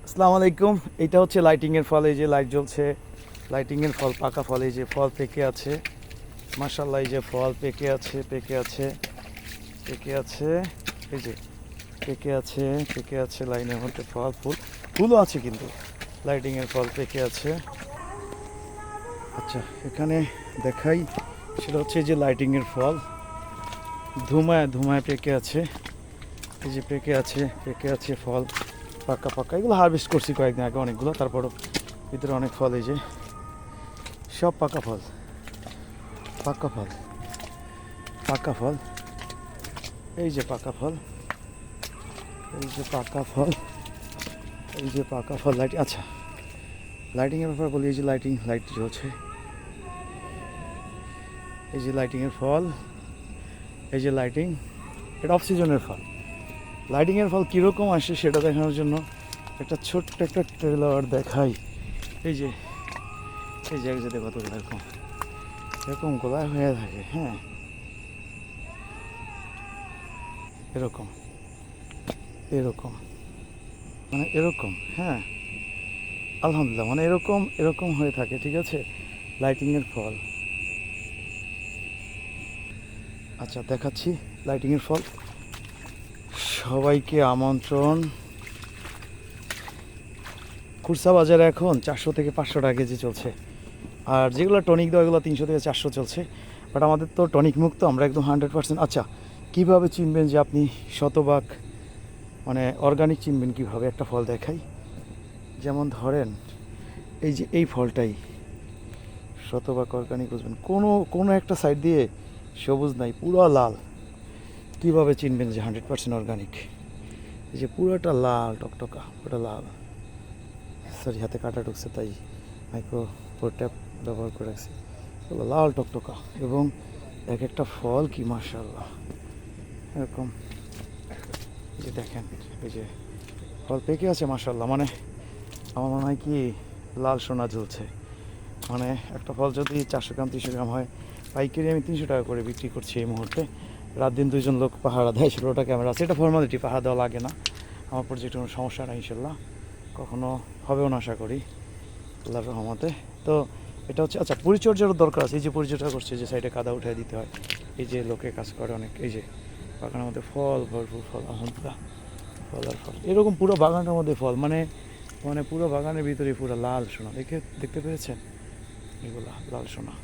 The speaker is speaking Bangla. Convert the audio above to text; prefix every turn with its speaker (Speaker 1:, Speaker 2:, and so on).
Speaker 1: আসসালামু আলাইকুম। এটা হচ্ছে লাইটিংয়ের ফল। এই যে লাইট জ্বলছে, লাইটিংয়ের ফল, পাকা ফল। এই যে ফল পেকে আছে, মাশাআল্লাহ। এই যে ফল পেকে আছে, পেকে আছে, পেকে আছে। এই যে পেকে আছে, পেকে আছে। লাইনের মধ্যে ফল, ফুল, ফুলও আছে কিন্তু লাইটিংয়ের ফল পেকে আছে। আচ্ছা, এখানে দেখাই, সেটা হচ্ছে যে লাইটিংয়ের ফল ধুমায় ধুমায় পেকে আছে। এই যে পেকে আছে, পেকে আছে ফল, পাকা পাকা। এগুলো হারভেস্ট করছি কয়েকদিন আগে অনেকগুলো, তারপরও ভিতরে অনেক ফল। এই যে সব পাকা ফল, পাকা ফল, পাকা ফল। এই যে পাকা ফল, এই যে পাকা ফল, এই যে পাকা ফল। লাইট, আচ্ছা লাইটিংয়ের ব্যাপার বলি। এই যে লাইট জ্বলছে। এই যে লাইটিংয়ের ফল, এই যে লাইটিং। এটা অফ সিজনের ফল। লাইটিংয়ের ফল কীরকম আসে সেটা দেখানোর জন্য একটা ছোট্ট একটা ট্রেলার দেখাই। এই যে এই যে কত এরকম এরকম গোলায় হয়ে থাকে। হ্যাঁ, এরকম এরকম মানে এরকম। হ্যাঁ, আলহামদুলিল্লাহ, মানে এরকম এরকম হয়ে থাকে। ঠিক আছে, লাইটিংয়ের ফল। আচ্ছা দেখাচ্ছি লাইটিংয়ের ফল। সবাইকে আমন্ত্রণ। খুরসা বাজারে এখন 400 থেকে 500 টাকা কেজি চলছে, আর যেগুলো টনিক দেওয়া এগুলো 300 থেকে 400 চলছে। বাট আমাদের তো টনিক মুক্ত, আমরা একদম 100%। আচ্ছা, কীভাবে চিনবেন যে আপনি শতভাগ মানে অর্গানিক চিনবেন কীভাবে? একটা ফল দেখাই। যেমন ধরেন এই যে এই ফলটাই শতভাগ অর্গানিক বুঝবেন। কোনো একটা সাইড দিয়ে সবুজ নাই, পুরো লাল। কীভাবে চিনবেন যে 100% অর্গানিক? এই যে পুরোটা লাল টকটকা, পুরোটা লাল। সরি, হাতে কাটা ঢুকছে তাই মাইক্রো ট্যাপ ব্যবহার করে রাখছি। এগুলো লাল টকটকা, এবং এক একটা ফল কি মাশাআল্লাহ এরকম। এই যে দেখেন, এই যে ফল পেকে আছে মাশাআল্লাহ। মানে আমার মনে হয় কি লাল সোনা ঝুলছে। মানে একটা ফল যদি 400 গ্রাম 300 গ্রাম হয়, পাইকারি আমি 300 টাকা করে বিক্রি করছি এই মুহূর্তে। রাত দিন 2জন লোক পাহারা দেয়, 16টা ক্যামেরা আছে। এটা ফর্মালিটি, পাহারা দেওয়া লাগে না। আমার প্রজেক্টে কোনো সমস্যা নাই ইনশাল্লাহ, কখনো হবেও না আশা করি আল্লাহর রহমতে। তো এটা হচ্ছে, আচ্ছা পরিচর্যারও দরকার আছে। এই যে পরিচর্যা করছে, যে সাইডে কাদা উঠিয়ে দিতে হয়। এই যে লোকে কাজ করে অনেক। এই যে বাগানের মধ্যে ফল, ভরপুর ফল, আলহামদুলিল্লাহ, ফল আর ফল। এরকম পুরো বাগানটার মধ্যে ফল, মানে মানে পুরো বাগানের ভিতরে পুরো লাল সোনা। দেখতে পেরেছেন? এগুলা লাল সোনা।